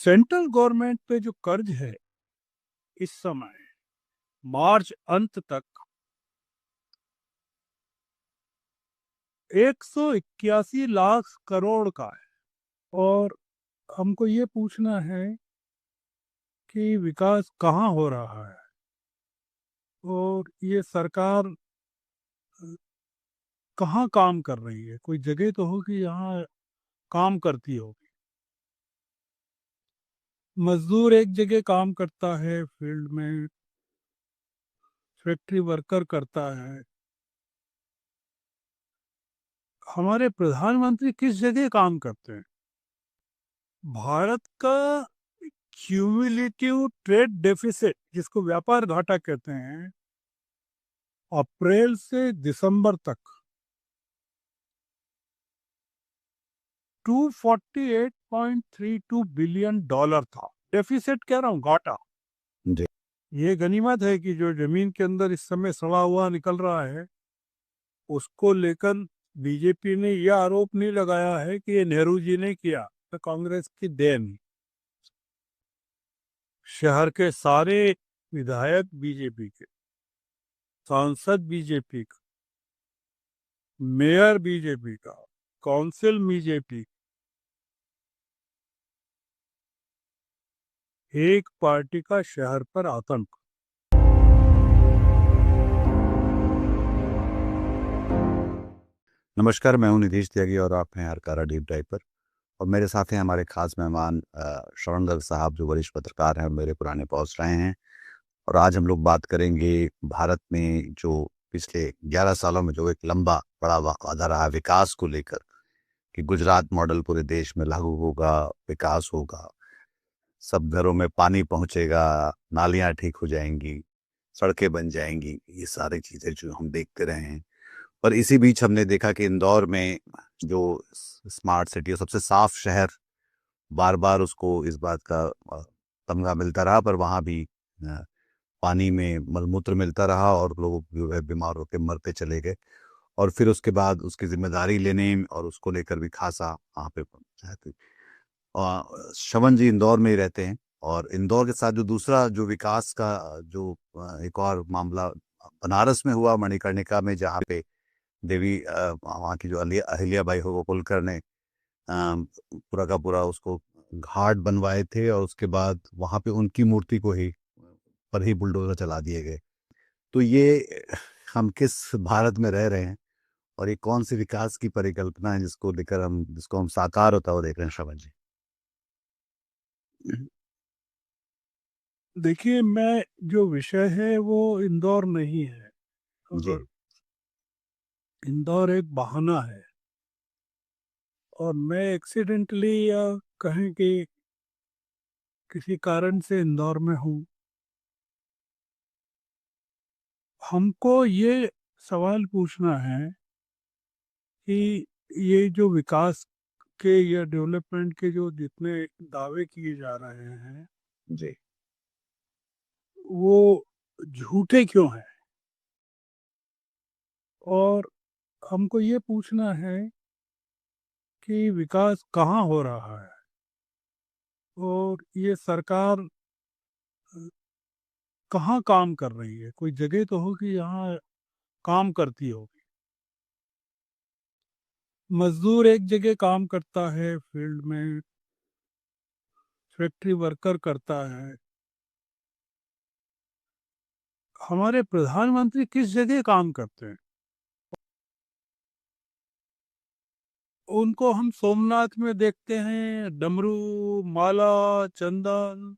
Central government पे जो कर्ज है इस समय मार्च अंत तक 181 लाख करोड़ का है। और हमको ये पूछना है कि विकास कहाँ हो रहा है और ये सरकार कहाँ काम कर रही है। कोई जगह तो होगी यहाँ काम करती होगी। मजदूर एक जगह काम करता है, फील्ड में फैक्ट्री वर्कर करता है। हमारे प्रधानमंत्री किस जगह काम करते हैं? भारत का क्यूमुलेटिव ट्रेड डेफिसिट, जिसको व्यापार घाटा कहते हैं, अप्रैल से दिसंबर तक 248.32 बिलियन डॉलर था। डेफिसिट कह रहा हूँ, घाटा। जी। ये गनीमत है कि जो जमीन के अंदर इस समय सड़ा हुआ निकल रहा है, उसको लेकर बीजेपी ने यह आरोप नहीं लगाया है कि ये नेहरू जी ने किया, तो कांग्रेस की देन। शहर के सारे विधायक बीजेपी के, सांसद बीजेपी का, मेयर बीजेपी का, काउंसिल बीजेपी, एक पार्टी का शहर पर आतंक। नमस्कार, मैं हूं निधीश त्यागी और आप हैं हरकारा डीप डाइव पर। और मेरे साथ हैं हमारे खास मेहमान श्रवण गर्ग साहब, जो वरिष्ठ पत्रकार हैं और मेरे पुराने बॉस रहे हैं। और आज हम लोग बात करेंगे भारत में जो पिछले 11 सालों में जो एक लंबा बड़ा वादा रहा विकास को लेकर, कि गुजरात मॉडल पूरे देश में लागू होगा, विकास होगा, सब घरों में पानी पहुंचेगा, नालियां ठीक हो जाएंगी, सड़कें बन जाएंगी। ये सारी चीज़ें जो हम देखते रहे हैं। और इसी बीच हमने देखा कि इंदौर में जो स्मार्ट सिटी और सबसे साफ शहर, बार बार उसको इस बात का तमगा मिलता रहा, पर वहाँ भी पानी में मलमूत्र मिलता रहा और लोग जो है बीमार होकर मरते चले गए। और फिर उसके बाद उसकी जिम्मेदारी लेने और उसको लेकर भी खासा वहाँ पे पंचायत हुई। श्रवण जी इंदौर में ही रहते हैं, और इंदौर के साथ जो दूसरा जो विकास का जो एक और मामला बनारस में हुआ, मणिकर्णिका में, जहाँ पे देवी वहाँ की जो अहिल्याबाई होलकर ने पूरा का पूरा उसको घाट बनवाए थे, और उसके बाद वहाँ पे उनकी मूर्ति को ही पर ही बुलडोजर चला दिए गए। तो ये हम किस भारत में रह रहे हैं, और ये कौन सी विकास की परिकल्पना है जिसको हम साकार होता हुआ देख रहे हैं, श्रवण जी? देखिए, मैं जो विषय है वो इंदौर नहीं है, जी। और इंदौर एक बहाना है। और मैं एक्सीडेंटली या कहें कि किसी कारण से इंदौर में हूँ। हमको ये सवाल पूछना है कि ये जो विकास के या डेवलपमेंट के जो जितने दावे किए जा रहे हैं, जी। वो झूठे क्यों हैं। और हमको ये पूछना है कि विकास कहाँ हो रहा है और ये सरकार कहाँ काम कर रही है। कोई जगह तो होगी यहाँ काम करती होगी। मजदूर एक जगह काम करता है, फील्ड में फैक्ट्री वर्कर करता है। हमारे प्रधानमंत्री किस जगह काम करते हैं? उनको हम सोमनाथ में देखते हैं, डमरू, माला, चंदन।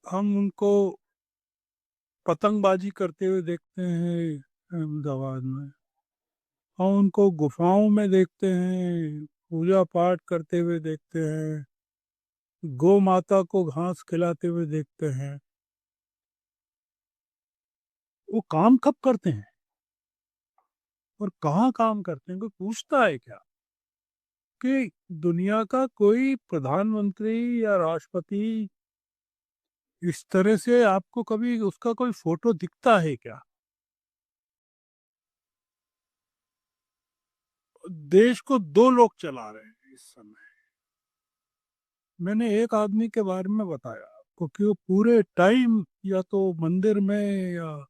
हम उनको पतंगबाजी करते हुए देखते हैं अहमदाबाद में। हम उनको गुफाओं में देखते हैं, पूजा पाठ करते हुए देखते हैं, गौ माता को घास खिलाते हुए देखते हैं। वो काम कब करते हैं और कहाँ काम करते हैं? कोई पूछता है क्या कि दुनिया का कोई प्रधानमंत्री या राष्ट्रपति इस तरह से आपको कभी उसका कोई फोटो दिखता है क्या? देश को दो लोग चला रहे हैं इस समय। मैंने एक आदमी के बारे में बताया आपको कि वो पूरे टाइम या तो मंदिर में या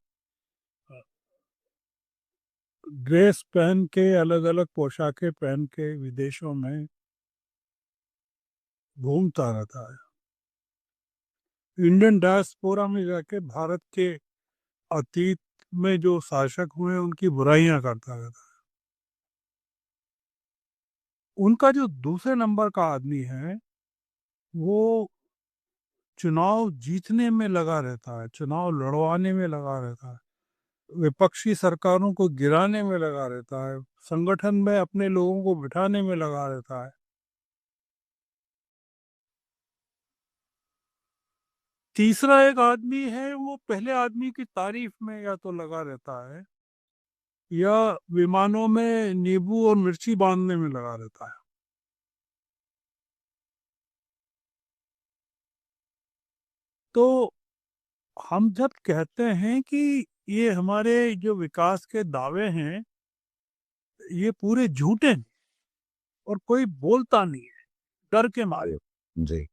ड्रेस पहन के, अलग अलग पोशाकें पहन के विदेशों में घूमता रहता है। इंडियन डायस्पोरा में जाके भारत के अतीत में जो शासक हुए उनकी बुराइयां करता रहता है। उनका जो दूसरे नंबर का आदमी है वो चुनाव जीतने में लगा रहता है, चुनाव लड़वाने में लगा रहता है, विपक्षी सरकारों को गिराने में लगा रहता है, संगठन में अपने लोगों को बिठाने में लगा रहता है। तीसरा एक आदमी है वो पहले आदमी की तारीफ में या तो लगा रहता है या विमानों में नींबू और मिर्ची बांधने में लगा रहता है। तो हम जब कहते हैं कि ये हमारे जो विकास के दावे हैं ये पूरे झूठे हैं और कोई बोलता नहीं है डर के मारे। जी।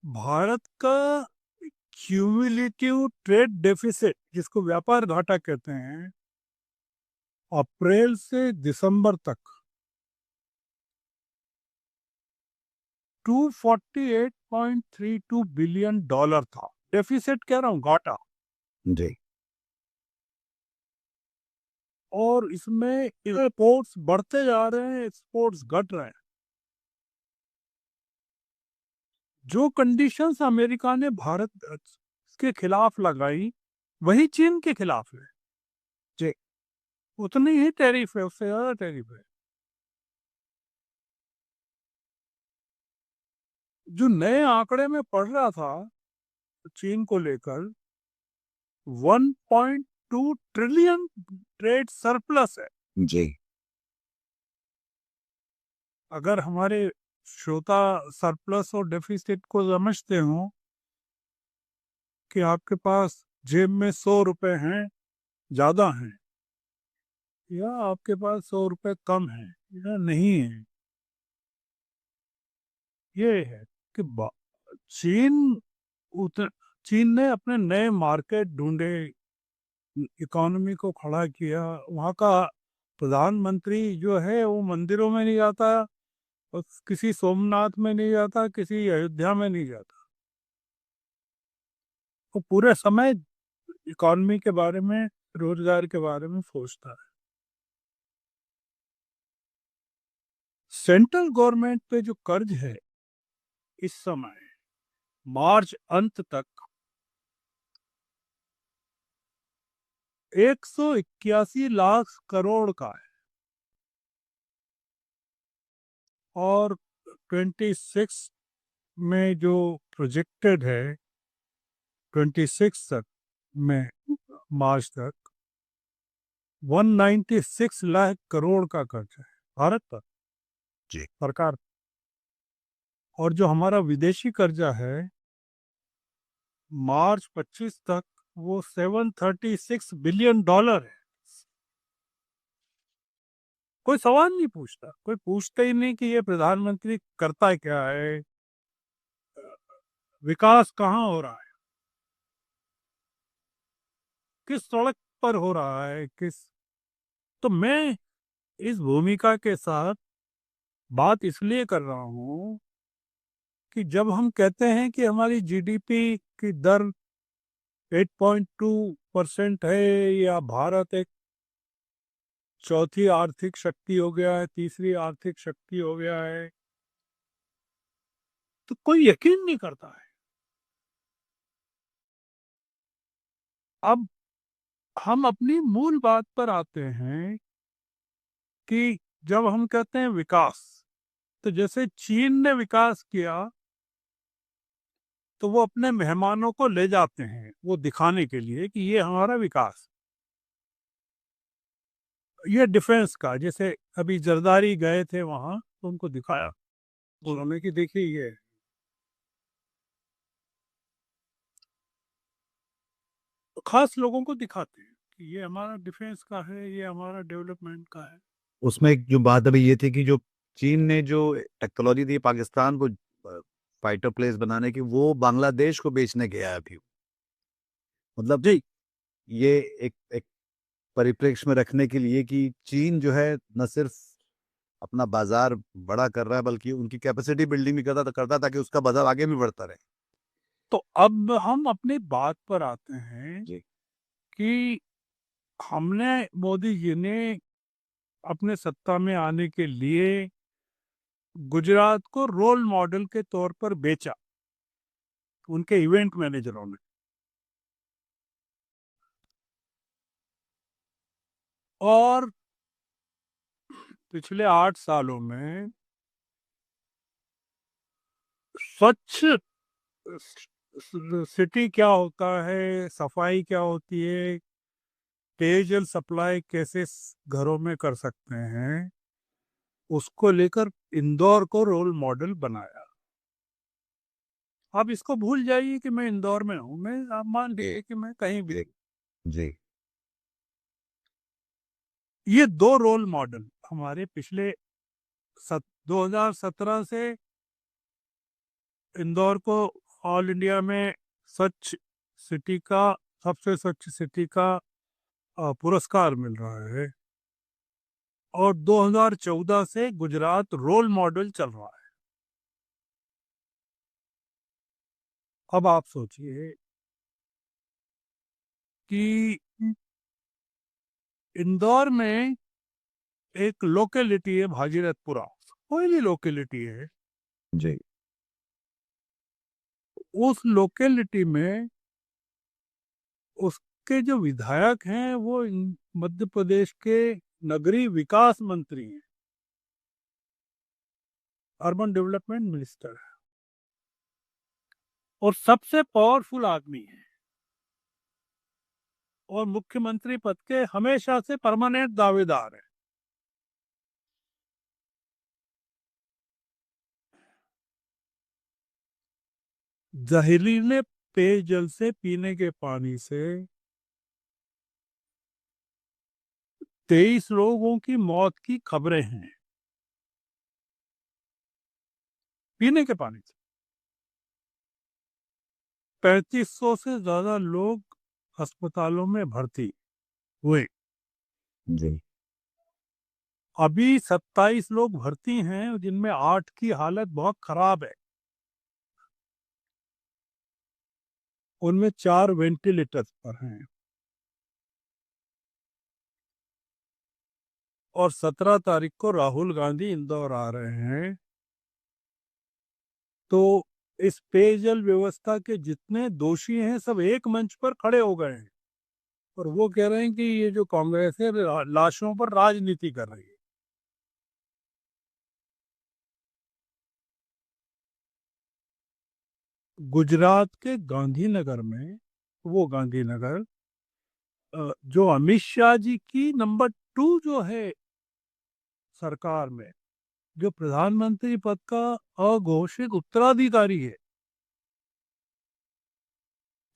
भारत का क्यूमुलेटिव ट्रेड डेफिसिट, जिसको व्यापार घाटा कहते हैं, अप्रैल से दिसंबर तक 248.32 बिलियन डॉलर था। डेफिसिट कह रहा हूं, घाटा। जी। और इसमें इंपोर्ट्स बढ़ते जा रहे हैं, एक्सपोर्ट्स घट रहे हैं। जो कंडीशंस अमेरिका ने भारत के खिलाफ लगाई वही चीन के खिलाफ है। जी। उतनी ही टैरिफ है, उससे ज्यादा टैरिफ है। जो नए आंकड़े में पढ़ रहा था चीन को लेकर, 1.2 ट्रिलियन ट्रेड सरप्लस है। जी। अगर हमारे श्रोता सरप्लस और डेफिसिट को समझते हो कि आपके पास जेब में 100 रुपए हैं, ज्यादा हैं, या आपके पास 100 रुपए कम है या नहीं है, ये है कि चीन उत, चीन ने अपने नए मार्केट ढूंढे, इकोनॉमी को खड़ा किया। वहाँ का प्रधानमंत्री जो है वो मंदिरों में नहीं जाता और किसी सोमनाथ में नहीं जाता, किसी अयोध्या में नहीं जाता। वो पूरे समय इकोनॉमी के बारे में, रोजगार के बारे में सोचता है। सेंट्रल गवर्नमेंट पे जो कर्ज है इस समय मार्च अंत तक 181 लाख करोड़ का है, और 26 में जो प्रोजेक्टेड है, 26 तक में, मार्च तक 196 लाख करोड़ का कर्ज है भारत पर, जी। सरकार। और जो हमारा विदेशी कर्जा है मार्च 25 तक वो 736 बिलियन डॉलर है। कोई सवाल नहीं पूछता, कोई पूछता ही नहीं कि ये प्रधानमंत्री करता क्या है, विकास कहाँ हो रहा है, किस सड़क पर हो रहा है, किस। तो मैं इस भूमिका के साथ बात इसलिए कर रहा हूँ कि जब हम कहते हैं कि हमारी जीडीपी की दर 8.2% है, या भारत एक चौथी आर्थिक शक्ति हो गया है, तीसरी आर्थिक शक्ति हो गया है, तो कोई यकीन नहीं करता है। अब हम अपनी मूल बात पर आते हैं कि जब हम कहते हैं विकास, तो जैसे चीन ने विकास किया तो वो अपने मेहमानों को ले जाते हैं वो दिखाने के लिए कि ये हमारा विकास। ये डिफेंस का, जैसे अभी जरदारी गए थे वहां तो उनको दिखाया उन्होंने कि देखिए ये तो खास लोगों को दिखाते हैं कि ये हमारा डिफेंस का है, ये हमारा डेवलपमेंट का है। उसमें एक जो बात अभी ये थी कि जो चीन ने जो टेक्नोलॉजी दी पाकिस्तान को फाइटर प्लेन्स बनाने की, वो बांग्लादेश को बेचने गया है अभी। मतलब जी। ये एक एक परिप्रेक्ष्य में रखने के लिए कि चीन जो है न सिर्फ अपना बाजार बड़ा कर रहा है, बल्कि उनकी कैपेसिटी बिल्डिंग भी करता ताकि उसका बाजार आगे भी बढ़ता रहे। तो अब हम अपनी बात पर आते हैं जी कि हमने मोदी जी ने अपने सत्ता में आने के लिए गुजरात को रोल मॉडल के तौर पर बेचा उनके इवेंट मैनेजरों ने। और पिछले 8 सालों में स्वच्छ सिटी क्या होता है, सफाई क्या होती है, पेयजल सप्लाई कैसे घरों में कर सकते हैं, उसको लेकर इंदौर को रोल मॉडल बनाया। आप इसको भूल जाइए कि मैं इंदौर में हूँ, मैं आप मान लीजिए कि मैं कहीं भी जी हूँ। जी ये दो रोल मॉडल हमारे पिछले 2017 से इंदौर को ऑल इंडिया में स्वच्छ सिटी का, सबसे स्वच्छ सिटी का पुरस्कार मिल रहा है। और 2014 से गुजरात रोल मॉडल चल रहा है। अब आप सोचिए कि इंदौर में एक लोकेलिटी है भागीरथपुरा, कोयली लोकेलिटी है। जी उस लोकेलिटी में उसके जो विधायक हैं वो मध्य प्रदेश के नगरीय विकास मंत्री हैं, अर्बन डेवलपमेंट मिनिस्टर है, और सबसे पावरफुल आदमी है, और मुख्यमंत्री पद के हमेशा से परमानेंट दावेदार है। जहरीले पेयजल से, पीने के पानी से 23 लोगों की मौत की खबरें हैं, पीने के पानी से। 3500 से ज्यादा लोग अस्पतालों में भर्ती हुए। जी अभी 27 लोग भर्ती हैं, जिनमें 8 की हालत बहुत खराब है। उनमें 4 वेंटिलेटर पर हैं। और 17 तारीख को राहुल गांधी इंदौर आ रहे हैं। तो इस पेयजल व्यवस्था के जितने दोषी हैं सब एक मंच पर खड़े हो गए हैं, और वो कह रहे हैं कि ये जो कांग्रेस है लाशों पर राजनीति कर रही है। गुजरात के गांधीनगर में, वो गांधीनगर जो अमित शाह जी की नंबर 2 जो है सरकार में, जो प्रधानमंत्री पद का अघोषित उत्तराधिकारी है,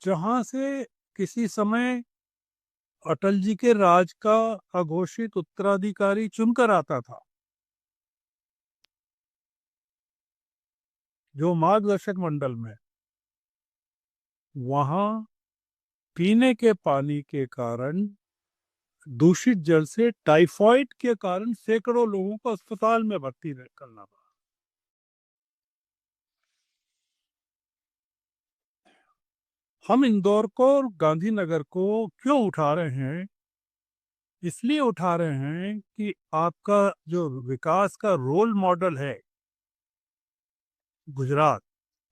जहां से किसी समय अटल जी के राज का अघोषित उत्तराधिकारी चुनकर आता था, जो मार्गदर्शक मंडल में, वहां पीने के पानी के कारण, दूषित जल से टाइफाइड के कारण सैकड़ों लोगों को अस्पताल में भर्ती करना पड़ा। हम इंदौर को और गांधीनगर को क्यों उठा रहे हैं? इसलिए उठा रहे हैं कि आपका जो विकास का रोल मॉडल है गुजरात,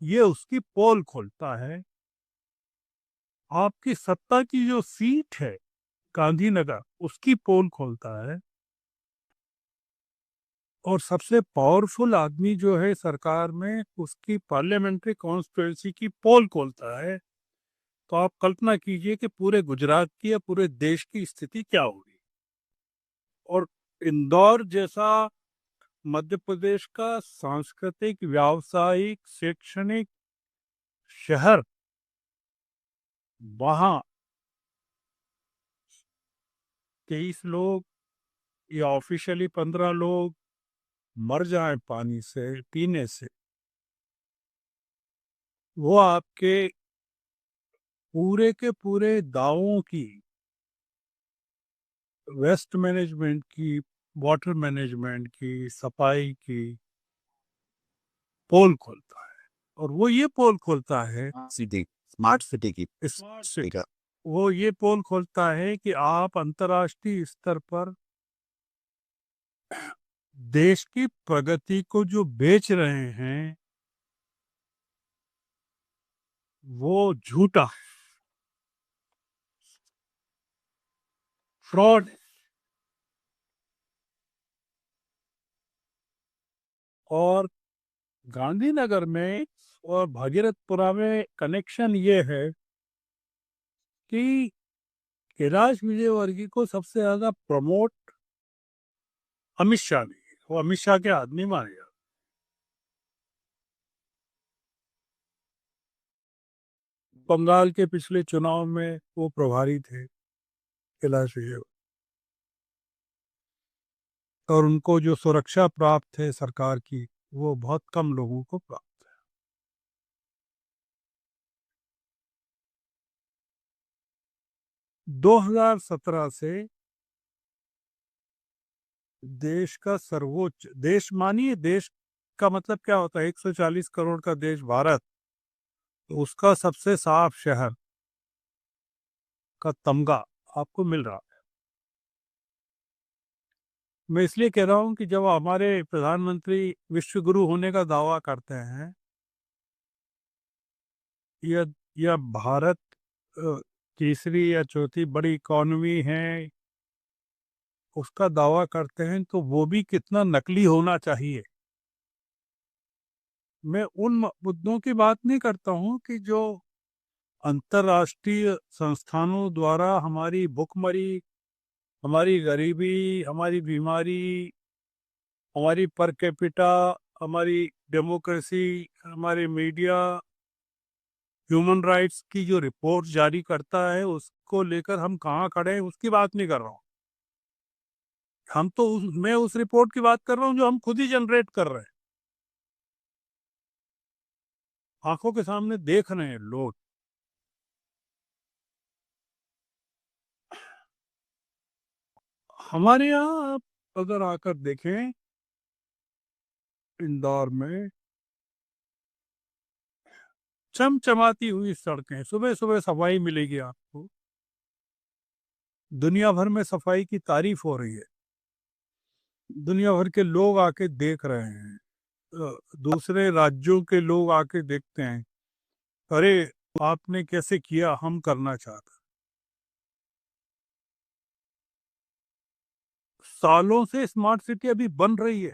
ये उसकी पोल खोलता है। आपकी सत्ता की जो सीट है गांधीनगर, उसकी पोल खोलता है। और सबसे पावरफुल आदमी जो है सरकार में, उसकी पार्लियामेंट्री कॉन्स्टिट्यूएंसी की पोल खोलता है। तो आप कल्पना कीजिए कि पूरे गुजरात की या पूरे देश की स्थिति क्या होगी। और इंदौर जैसा मध्य प्रदेश का सांस्कृतिक, व्यावसायिक, शैक्षणिक शहर, वहां 23 लोग या ऑफिशियली 15 लोग मर जाएं पानी से पीने से, वो आपके पूरे के पूरे दावों की, वेस्ट मैनेजमेंट की, वाटर मैनेजमेंट की, सफाई की पोल खोलता है। और वो ये पोल खोलता है सिटी, स्मार्ट सिटी की स्मार्ट सिटी सिटी, का। वो ये पोल खोलता है कि आप अंतर्राष्ट्रीय स्तर पर देश की प्रगति को जो बेच रहे हैं वो झूठा है, फ्रॉड है। और गांधीनगर में और भागीरथपुरा में कनेक्शन ये है कि कैलाश विजयवर्गीय को सबसे ज्यादा प्रमोट अमित शाह ने किया। वो अमित शाह के आदमी माने जाते। बंगाल के पिछले चुनाव में वो प्रभारी थे कैलाश विजयवर्गीय, और उनको जो सुरक्षा प्राप्त है सरकार की वो बहुत कम लोगों को प्राप्त है। 2017 से देश का सर्वोच्च, देश मानिए, देश का मतलब क्या होता है, 140 करोड़ का देश भारत, तो उसका सबसे साफ शहर का तमगा आपको मिल रहा है। मैं इसलिए कह रहा हूं कि जब हमारे प्रधानमंत्री विश्व गुरु होने का दावा करते हैं, या भारत तीसरी या चौथी बड़ी इकॉनमी है उसका दावा करते हैं, तो वो भी कितना नकली होना चाहिए। मैं उन मुद्दों की बात नहीं करता हूं कि जो अंतर्राष्ट्रीय संस्थानों द्वारा हमारी भुखमरी, हमारी गरीबी, हमारी बीमारी, हमारी पर कैपिटा, हमारी डेमोक्रेसी, हमारे मीडिया, ह्यूमन राइट्स की जो रिपोर्ट जारी करता है उसको लेकर हम कहाँ खड़े हैं उसकी बात नहीं कर रहा हूँ। मैं उस रिपोर्ट की बात कर रहा हूँ जो हम खुद ही जनरेट कर रहे हैं, आंखों के सामने देख रहे हैं लोग। हमारे यहाँ आप अगर आकर देखें, इंदौर में चमचमाती हुई सड़कें, सुबह सुबह सफाई मिलेगी आपको, दुनिया भर में सफाई की तारीफ हो रही है, दुनिया भर के लोग आके देख रहे हैं, दूसरे राज्यों के लोग आके देखते हैं, अरे आपने कैसे किया, हम करना चाहते हैं। सालों से स्मार्ट सिटी अभी बन रही है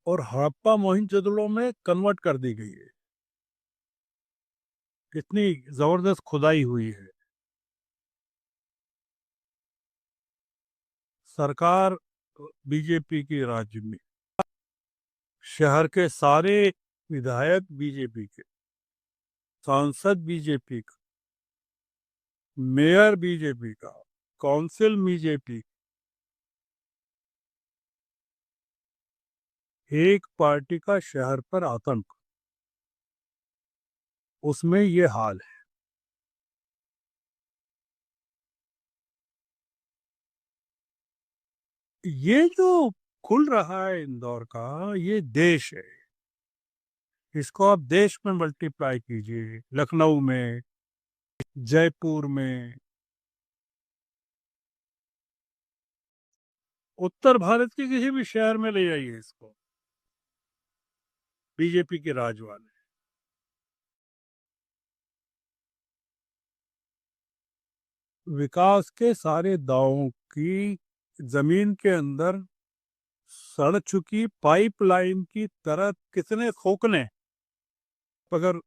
और हड़प्पा मोहिंजोदड़ो में कन्वर्ट कर दी गई है। इतनी जबरदस्त खुदाई हुई है। सरकार बीजेपी की राज्य में, शहर के सारे विधायक बीजेपी के, सांसद बीजेपी का, मेयर बीजेपी का, काउंसिल बीजेपी, एक पार्टी का शहर पर आतंक, उसमें ये हाल है। ये जो खुल रहा है इंदौर का, ये देश है। इसको आप देश में मल्टीप्लाई कीजिए, लखनऊ में, जयपुर में, उत्तर भारत के किसी भी शहर में ले जाइए इसको, बीजेपी के राज वाले। विकास के सारे दावों की जमीन के अंदर सड़ चुकी पाइपलाइन की तरह कितने खोखले। अगर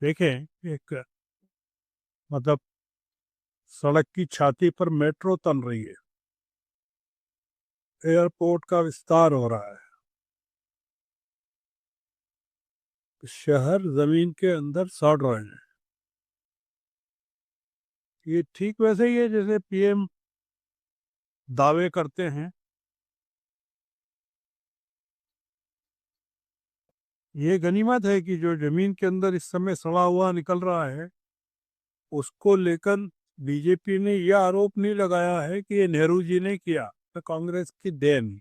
देखें, एक मतलब सड़क की छाती पर मेट्रो तन रही है, एयरपोर्ट का विस्तार हो रहा है, शहर जमीन के अंदर सड़ रहे हैं। ये ठीक वैसे ही है जैसे पीएम दावे करते हैं। ये गनीमत है कि जो जमीन के अंदर इस समय सड़ा हुआ निकल रहा है, उसको लेकर बीजेपी ने यह आरोप नहीं लगाया है कि ये नेहरू जी ने किया, तो कांग्रेस की देन,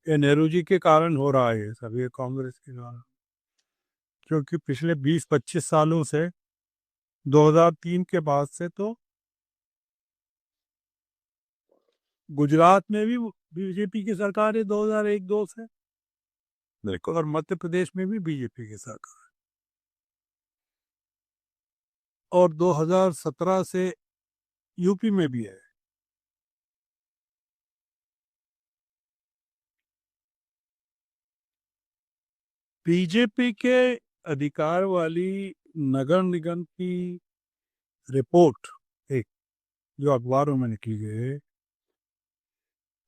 ये नेहरू जी के कारण हो रहा है, ये सब ये कांग्रेस के कारण। क्योंकि पिछले 20-25 सालों से, 2003 के बाद से तो गुजरात में भी बीजेपी की सरकार है 2001-2 से, बिल्कुल। और मध्य प्रदेश में भी बीजेपी की सरकार, और 2017 से यूपी में भी है। बीजेपी के अधिकार वाली नगर निगम की रिपोर्ट, एक जो अखबारों में निकली है,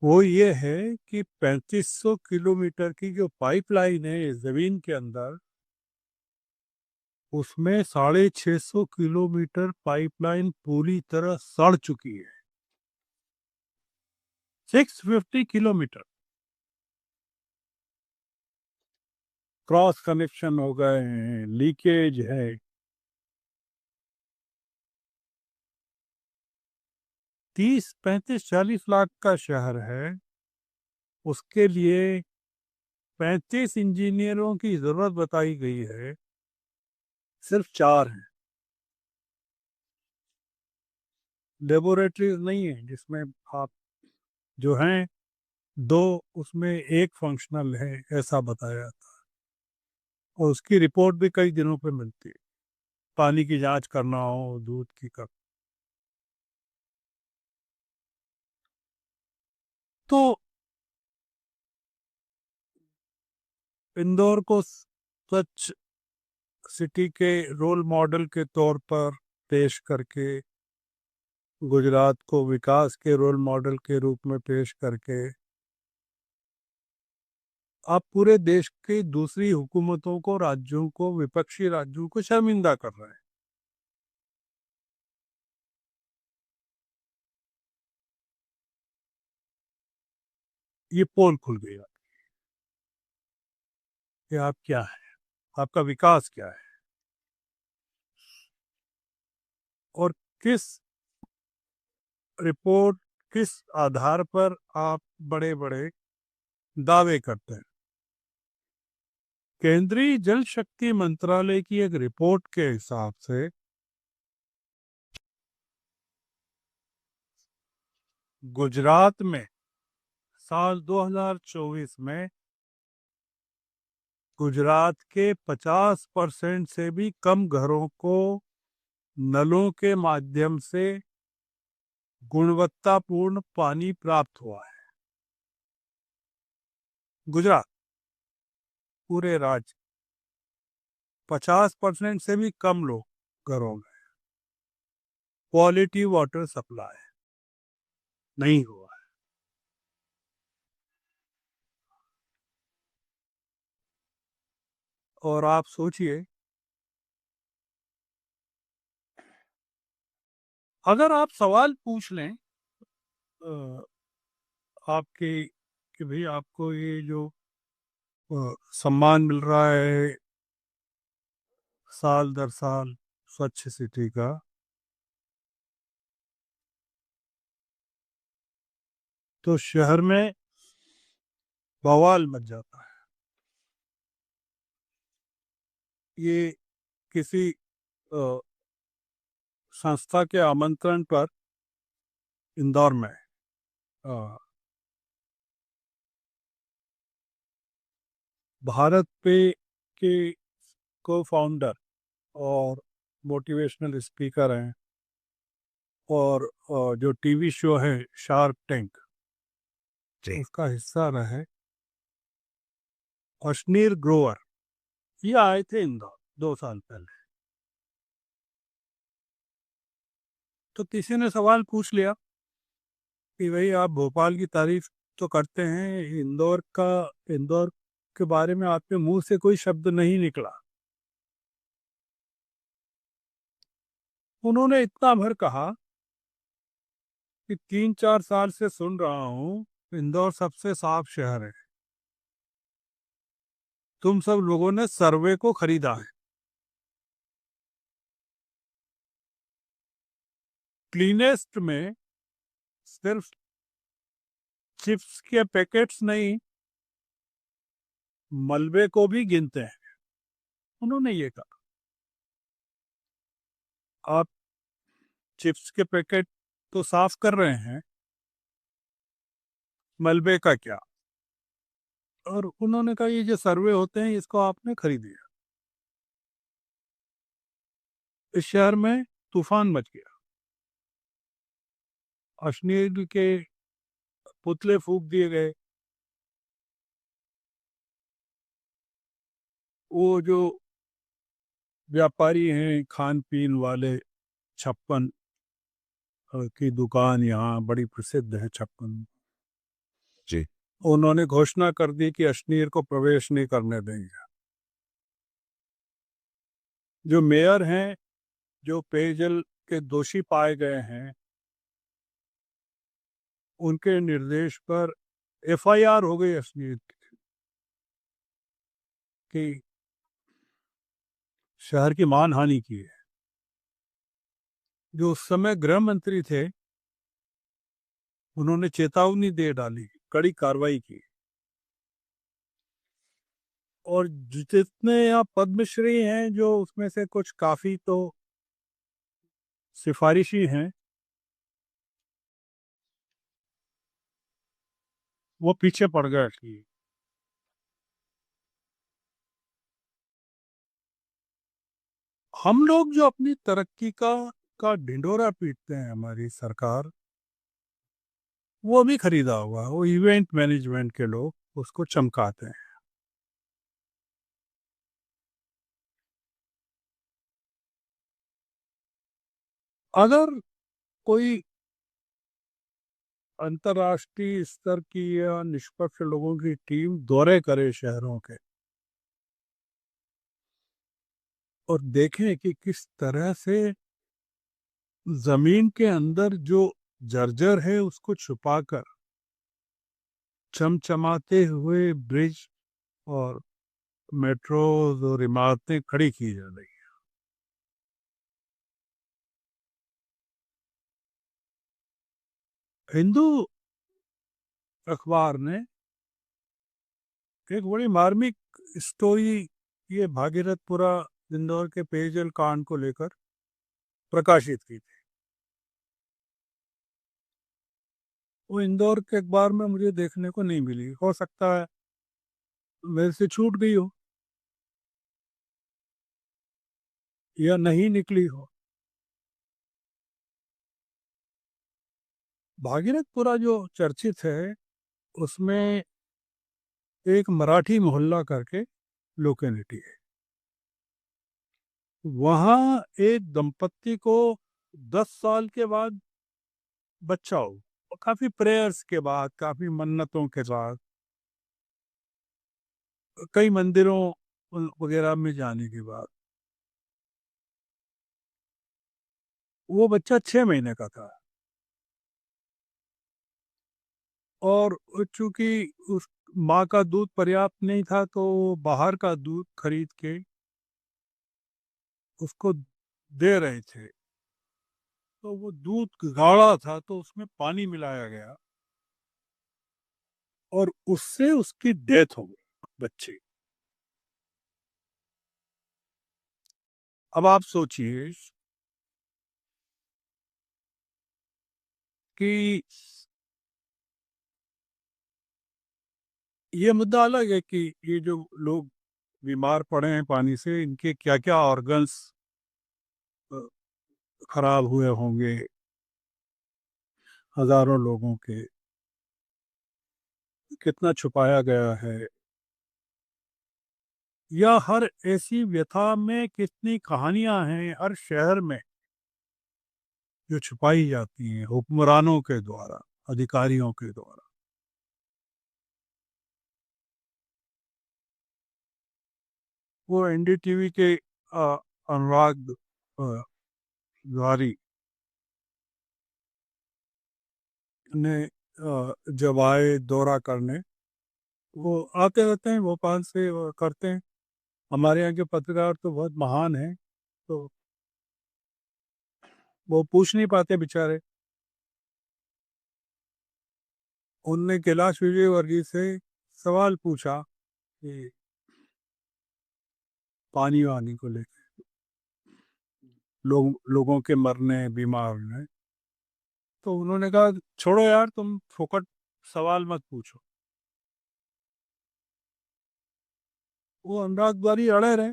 वो ये है कि 3500 किलोमीटर की जो पाइपलाइन है जमीन के अंदर, उसमें 650 किलोमीटर पाइपलाइन पूरी तरह सड़ चुकी है। 650 किलोमीटर क्रॉस कनेक्शन हो गए हैं, लीकेज है। 30-35-40 लाख का शहर है, उसके लिए 35 इंजीनियरों की जरूरत बताई गई है, सिर्फ 4 हैं। लेबोरेटरीज नहीं है जिसमें आप, जो हैं 2, उसमें एक फंक्शनल है, ऐसा बताया जाता है। और उसकी रिपोर्ट भी कई दिनों पे मिलती है, पानी की जांच करना हो, दूध की कर। तो इंदौर को स्वच्छ सिटी के रोल मॉडल के तौर पर पेश करके, गुजरात को विकास के रोल मॉडल के रूप में पेश करके, आप पूरे देश की दूसरी हुकूमतों को, राज्यों को, विपक्षी राज्यों को शर्मिंदा कर रहे हैं। ये पोल खुल गया कि आप क्या है, आपका विकास क्या है, और किस रिपोर्ट, किस आधार पर आप बड़े बड़े दावे करते हैं। केंद्रीय जल शक्ति मंत्रालय की एक रिपोर्ट के हिसाब से गुजरात में साल 2024 में गुजरात के 50% से भी कम घरों को नलों के माध्यम से गुणवत्तापूर्ण पानी प्राप्त हुआ है। गुजरात, पूरे राज्य, 50% से भी कम लोग घरों में क्वालिटी वाटर सप्लाई नहीं हुआ है। और आप सोचिए, अगर आप सवाल पूछ लें अ, आपके, कि भाई आपको ये जो सम्मान मिल रहा है साल दर साल स्वच्छ सिटी का, तो शहर में बवाल मच जाता है। ये किसी अ, संस्था के आमंत्रण पर इंदौर में अ, भारत पे के को फाउंडर और मोटिवेशनल स्पीकर हैं, और जो टीवी शो है शार्क टैंक, जी। उसका हिस्सा रहे अश्नीर ग्रोवर, ये आए थे इंदौर 2 साल पहले। तो किसी ने सवाल पूछ लिया कि भाई आप भोपाल की तारीफ तो करते हैं, इंदौर के बारे में आपके मुंह से कोई शब्द नहीं निकला। उन्होंने इतना भर कहा कि 3-4 साल से सुन रहा हूँ, इंदौर सबसे साफ शहर है। तुम सब लोगों ने सर्वे को खरीदा है। क्लीनेस्ट में सिर्फ चिप्स के पैकेट्स नहीं, मलबे को भी गिनते हैं। उन्होंने ये कहा, आप चिप्स के पैकेट तो साफ कर रहे हैं, मलबे का क्या? और उन्होंने कहा ये जो सर्वे होते हैं इसको आपने खरीद लिया। इस शहर में तूफान मच गया। अश्लील के पुतले फूंक दिए गए। वो जो व्यापारी हैं खान पीन वाले, छप्पन की दुकान यहाँ बड़ी प्रसिद्ध है, छप्पन, जी। उन्होंने घोषणा कर दी कि अश्नीर को प्रवेश नहीं करने देंगे। जो मेयर हैं, जो पेयजल के दोषी पाए गए हैं, उनके निर्देश पर एफआईआर हो गई अश्नीर की, शहर की मानहानि की है। जो उस समय गृह मंत्री थे, उन्होंने चेतावनी दे डाली, कड़ी कार्रवाई की। और जितने यहाँ पद्मश्री हैं, जो उसमें से कुछ काफी तो सिफारिशी हैं, वो पीछे पड़ गए कि हम लोग जो अपनी तरक्की का ढिंढोरा पीटते हैं, हमारी सरकार, वो भी खरीदा हुआ है। वो इवेंट मैनेजमेंट के लोग उसको चमकाते हैं। अगर कोई अंतर्राष्ट्रीय स्तर की या निष्पक्ष लोगों की टीम दौरे करे शहरों के और देखें कि किस तरह से जमीन के अंदर जो जर्जर है उसको छुपाकर चमचमाते हुए ब्रिज और मेट्रो और इमारतें खड़ी की जा रही है। हिंदू अखबार ने एक बड़ी मार्मिक स्टोरी ये भागीरथपुरा इंदौर के पेयजल कांड को लेकर प्रकाशित की थी। वो इंदौर के अखबार में मुझे देखने को नहीं मिली। हो सकता है मेरे से छूट गई हो या नहीं निकली हो। भागीरथपुरा जो चर्चित है, उसमें एक मराठी मोहल्ला करके लोकेलिटी है। वहाँ एक दंपत्ति को 10 साल के बाद बच्चा हो, और काफी प्रेयर्स के बाद, काफी मन्नतों के बाद, कई मंदिरों वगैरह में जाने के बाद, वो बच्चा 6 महीने का था। और चूंकि उस माँ का दूध पर्याप्त नहीं था, तो वो बाहर का दूध खरीद के उसको दे रहे थे। तो वो दूध गाढ़ा था, तो उसमें पानी मिलाया गया और उससे उसकी डेथ हो गई, बच्चे की। अब आप सोचिए कि ये मुद्दा अलग है कि ये जो लोग बीमार पड़े हैं पानी से, इनके क्या क्या ऑर्गन्स खराब हुए होंगे, हजारों लोगों के, कितना छुपाया गया है, या हर ऐसी व्यथा में कितनी कहानियां हैं हर शहर में जो छुपाई जाती हैं हुक्मरानों के द्वारा, अधिकारियों के द्वारा। वो एनडीटीवी के अनुराग द्वारी ने जब आए दौरा करने, वो आते रहते हैं भोपाल से, वो करते हैं। हमारे यहाँ के पत्रकार तो बहुत महान हैं, तो वो पूछ नहीं पाते बेचारे। उनने कैलाश विजयवर्गीय से सवाल पूछा कि पानी वानी को लेकर, लोगों के मरने, बीमार होने। तो उन्होंने कहा छोड़ो यार, तुम फोकट सवाल मत पूछो। वो अनुराग द्वारी अड़े रहे,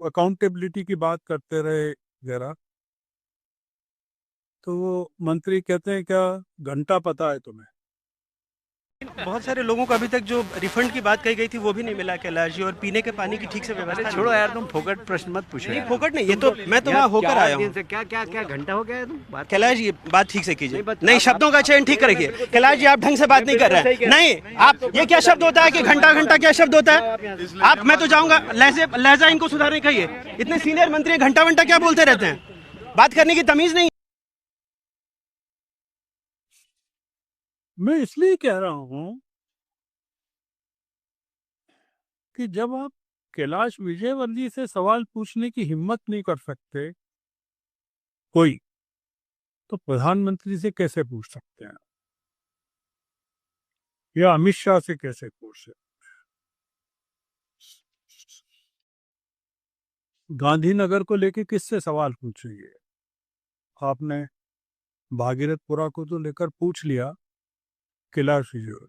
अकाउंटेबिलिटी की बात करते रहे जरा। तो वो मंत्री कहते हैं क्या घंटा पता है तुम्हें? बहुत सारे लोगों को अभी तक जो रिफंड की बात कही गई थी वो भी नहीं मिला कैलाश जी, और पीने के पानी की ठीक से व्यवस्था नहीं छोड़ो है। यार, तुम फोकट प्रश्न मत पूछो नहीं यार। फोकट नहीं, ये तो मैं तो वहाँ होकर आया हूँ। से क्या क्या क्या घंटा हो गया है, तुम बात कैलाश जी बात ठीक से कीजिए, नहीं, नहीं शब्दों का चयन ठीक रखिए। कैलाश जी आप ढंग से बात नहीं कर रहे हैं। नहीं आप, ये क्या शब्द होता है कि घंटा घंटा, क्या शब्द होता है? आप, मैं तो जाऊंगा, लहजा इनको सुधारने कहिए। इतने सीनियर मंत्री घंटा घंटा क्या बोलते रहते हैं? बात करने की तमीज नहीं। मैं इसलिए कह रहा हूँ कि जब आप कैलाश विजयवर्गीय से सवाल पूछने की हिम्मत नहीं कर सकते कोई, तो प्रधानमंत्री से कैसे पूछ सकते हैं? या अमित शाह से कैसे पूछ सकते? गांधीनगर को लेके किससे सवाल पूछेंगे? आपने भागीरथपुरा को तो लेकर पूछ लिया कैलाश विजयवर्गीय,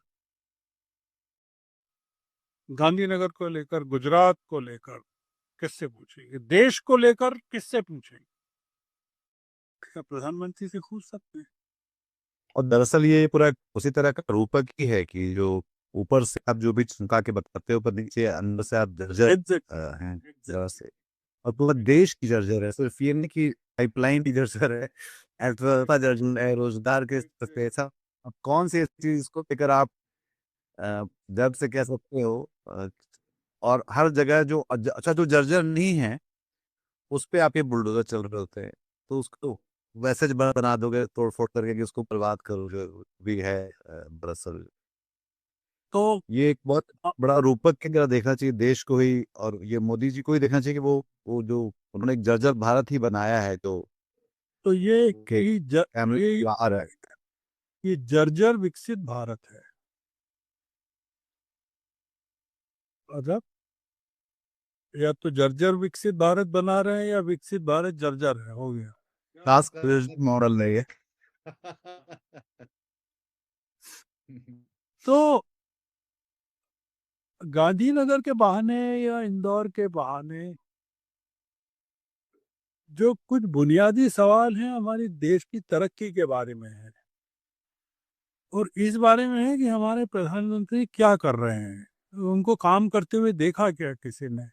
गांधीनगर को लेकर, गुजरात को लेकर किससे पूछेंगे? देश को लेकर किससे पूछेंगे? क्या प्रधानमंत्री से पूछ सकते हैं? और दरअसल ये पूरा उसी तरह का रूपक ही है कि जो ऊपर से आप जो भी चमका के बताते हो, पर नीचे अंदर से आप जर्जर हैं जरा से। और पूरा देश की जर्जर है, सिर्फ ये नहीं कि पाइपलाइन की जर्जर है, अर्थव्यवस्था जर्जर है, रोजगार के स्तर पे ऐसा। अब कौन सी ऐसी चीज को लेकर आप जब से कह सकते हो, और हर जगह जो अच्छा जो जर्जर नहीं है उस पे आपके बुलडोजर चल रहे होते हैं, तो उसको वैसे बना दोगे तोड़ फोड़ करके कि उसको बर्बाद करोगे, भी है दरअसल। तो ये एक बहुत बड़ा रूपक की तरह देखना चाहिए देश को ही, और ये मोदी जी को ही देखना चाहिए कि वो जो उन्होंने एक जर्जर भारत ही बनाया है, जो तो ये के कि ये आ रहा है। ये जर्जर विकसित भारत है। मतलब या तो जर्जर विकसित भारत बना रहे हैं, या विकसित भारत जर्जर है, हो गया। टास्क मॉडल नहीं है। तो गांधीनगर के बहाने या इंदौर के बहाने जो कुछ बुनियादी सवाल हैं हमारी देश की तरक्की के बारे में है, और इस बारे में है कि हमारे प्रधानमंत्री क्या कर रहे हैं, उनको काम करते हुए देखा क्या किसी ने?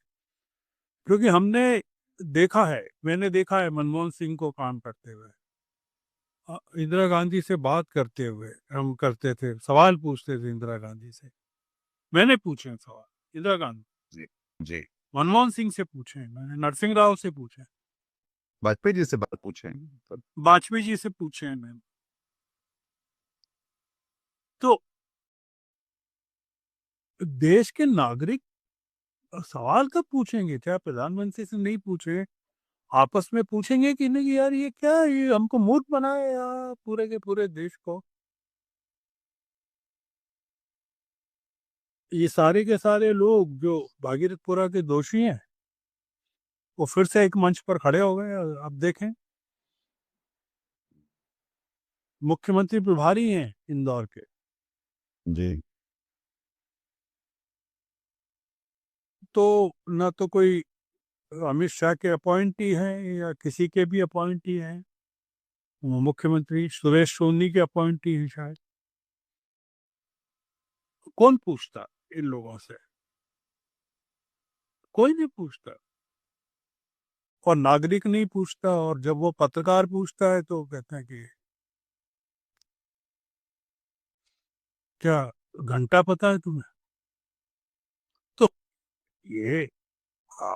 क्योंकि हमने देखा है, मैंने देखा है मनमोहन सिंह को काम करते हुए, इंदिरा गांधी से बात करते हुए। हम करते थे, सवाल पूछते थे इंदिरा गांधी से। मैंने पूछे हैं सवाल इंदिरा गांधी, जी जी। मनमोहन सिंह से पूछे हैं, मैंने नरसिंह राव से पूछे, वाजपेयी जी से बात पूछे। वाजपेयी जी से पूछे हैं मैंने। तो देश के नागरिक सवाल कब पूछेंगे? चाहे प्रधानमंत्री से नहीं पूछे, आपस में पूछेंगे कि नहीं कि यार ये क्या है, ये हमको मूर्ख बनाए यार पूरे के पूरे देश को। ये सारे के सारे लोग जो भागीरथपुरा के दोषी हैं, वो फिर से एक मंच पर खड़े हो गए। अब देखें, मुख्यमंत्री प्रभारी हैं इंदौर के, जी। तो न तो कोई अमित शाह के अपॉइंटी हैं या किसी के भी अपॉइंटी हैं, मुख्यमंत्री सुरेश सोनी के अपॉइंटी हैं शायद। कौन पूछता इन लोगों से? कोई नहीं पूछता, और नागरिक नहीं पूछता। और जब वो पत्रकार पूछता है तो कहते हैं कि क्या घंटा पता है तुम्हें? तो ये आ,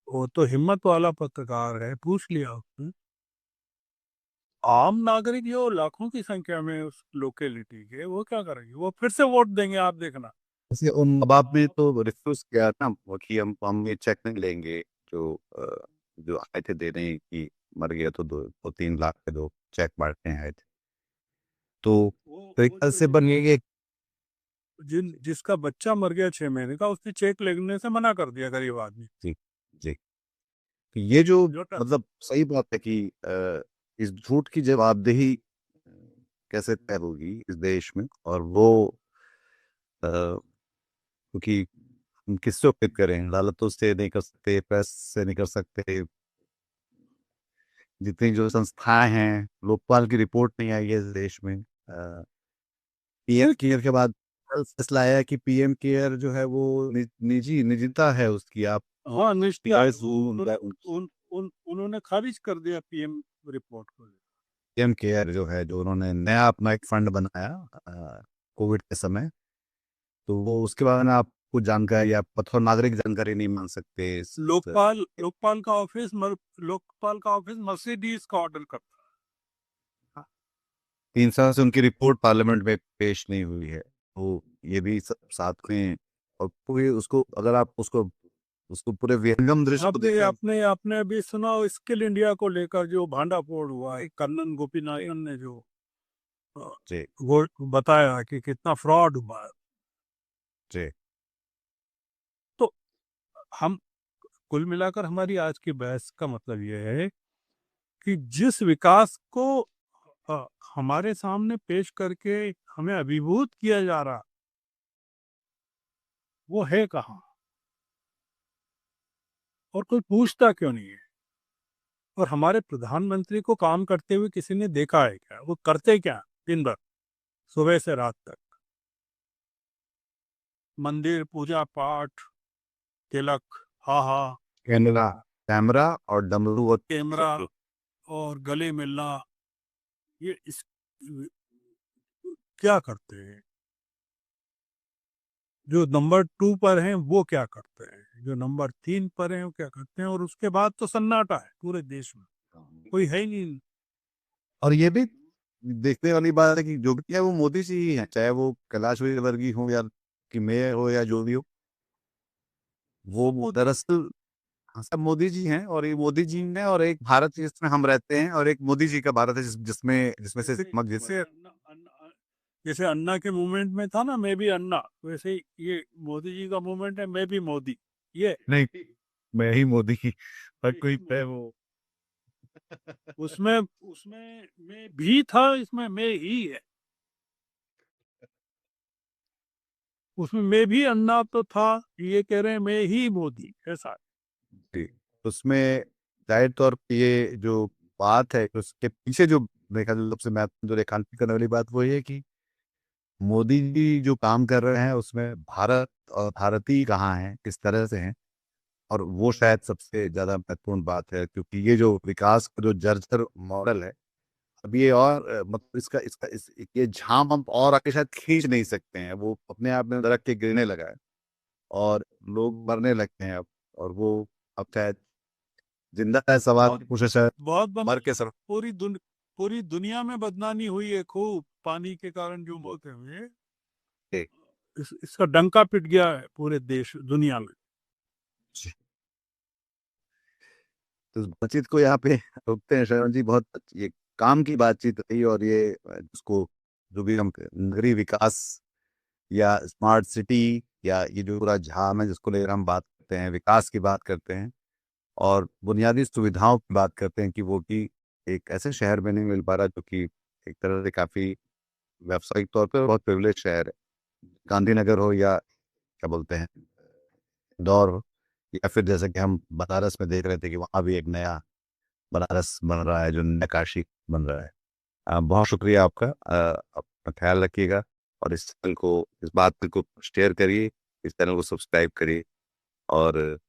वो तो हिम्मत वाला पत्रकार है, पूछ लिया उसने। आम नागरिक जो लाखों की संख्या में उस लोकेलिटी के, वो क्या करेंगे? वो फिर से वोट देंगे, आप देखना। वैसे उन माँ बाप ने तो रिफ्यूज किया ना वो कि हम ये चेक नहीं लेंगे, जो आए थे देने की, मर गया तो 2-3 लाख के 2 चेक बांटने आए थे, तो एक तरह से बन गई एक। जिसका बच्चा मर गया 6 महीने का, उसने चेक लेने से मना कर दिया, गरीब आदमी। जी जी। तो ये जो जो मतलब सही बात है कि इस झूठ की जवाबदेही कैसे तय होगी इस देश में, और वो क्योंकि हम किससे उम्मीद करें, अदालतों से नहीं कर सकते, प्रेस से नहीं कर सकते, जितनी जो संस्थाएं हैं, लोकपाल की रिपोर्ट नहीं आई है इस देश में। पीएम केयर के बाद कल फैसला आया कि पीएम केयर जो है वो निजता है उसकी। आप हाँ, पीएम उन्होंने खारिज कर दिया पीएम रिपोर्ट को। केयर जो है, जो उन्होंने नया अपना एक फंड बनाया कोविड के समय, तो वो उसके बारे में आप कुछ जानकारी, आप पथोर नागरिक जानकारी नहीं मान सकते। लोकपाल का ऑफिस मर्सिडीज का ऑर्डर करता है। 3 साल से उनकी रिपोर्ट पार्लियामेंट में पेश नहीं हुई है, तो ये भी साथ में, और पूरे उसको अगर आप उसको पूरे विहंगम दृश्य को देखें। आपने अभी सुना स्किल इंडिया को लेकर जो भांडाफोड़ हुआ है, कन्नन गोपीनाथन ने जो जी वो बताया कि कितना फ्रॉड हुआ है। जी तो हम कुल मिलाकर हमारी आज की बहस का मतलब यह है कि जिस विकास को हमारे सामने पेश करके हमें अभिभूत किया जा रहा, वो है कहाँ, और कोई पूछता क्यों नहीं है? और हमारे प्रधानमंत्री को काम करते हुए किसी ने देखा है क्या? वो करते क्या दिन भर, सुबह से रात तक? मंदिर, पूजा पाठ, तिलक, हा हा, कैमरा और डमरू और कैमरा और गले मिलना, ये क्या करते हैं? जो नंबर 2 पर हैं वो क्या करते हैं? जो नंबर 3 पर हैं वो क्या करते हैं? और उसके बाद तो सन्नाटा है पूरे देश में, कोई है ही नहीं। और ये भी देखने वाली बात है कि जो भी है वो मोदी जी ही है, चाहे वो कैलाश विजयवर्गीय हो या कि मेयर हो या जो भी हो, वो दरअसल सब मोदी जी हैं। और ये मोदी जी ने, और एक भारत जिसमें हम रहते हैं, और एक मोदी जी का भारत है जिसमें से जैसे अन्ना के मूवमेंट में था ना, मैं भी अन्ना, वैसे ही ये मोदी जी का मूवमेंट है, मैं भी मोदी। ये नहीं, मैं ही मोदी की हर कोई पे वो उसमें मैं भी था, इसमें मैं ही है। उसमें मैं भी अन्ना तो था, ये कह रहे हैं मैं ही मोदी, ऐसा। जी। उसमें जाहिर तौर पे ये जो बात है, उसके पीछे जो देखा जो सबसे महत्वपूर्ण जो रेखांकित करने वाली बात वो ये है कि मोदी जी जो काम कर रहे हैं उसमें भारत और भारतीय कहाँ हैं, किस तरह से हैं, और वो शायद सबसे ज्यादा महत्वपूर्ण बात है। क्योंकि ये जो विकास का जो जर्जर मॉडल है, अब ये और मतलब ये झाम हम और आगे शायद खींच नहीं सकते हैं। वो अपने आप में दरख्त के गिरने लगा है और लोग मरने लगते हैं अब, और वो अब शायद जिंदा है, सवाल पूछे शायद मर के सर। पूरी दुनिया में बदनामी हुई है खूब, पानी के कारण जो मौतें हुई, इसका डंका पिट गया है पूरे देश दुनिया में। तो बातचीत को यहाँ पे रोकते हैं शरण जी। बहुत ये काम की बातचीत रही, और ये उसको जो भी हम नगरीय विकास या स्मार्ट सिटी या ये जो पूरा झाम है जिसको लेकर हम बात करते हैं, विकास की बात करते हैं और बुनियादी सुविधाओं की बात करते हैं, कि वो कि एक ऐसे शहर में नहीं मिल पा रहा जो कि एक तरह से काफी व्यावसायिक तौर पर बहुत प्रिविलेज शहर है। गांधीनगर हो या क्या बोलते हैं इंदौर हो, या फिर जैसे कि हम बनारस में देख रहे थे कि वहाँ भी एक नया बनारस बन रहा है, जो नया काशी बन रहा है। बहुत शुक्रिया आपका। अपना ख्याल रखिएगा, और इस चैनल को, इस बात को शेयर करिए, इस चैनल को सब्सक्राइब करिए, और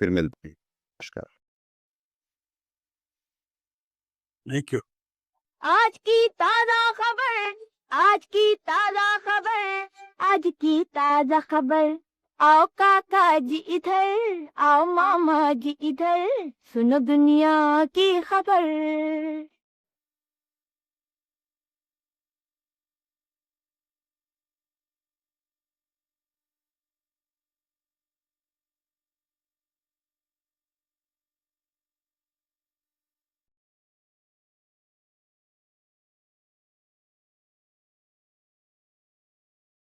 फिर मिलते हैं। नमस्कार। Thank you. आज की ताजा खबर, आज की ताजा खबर, आज की ताजा खबर। आओ काका जी इधर, आओ मामा जी इधर, सुनो दुनिया की खबर।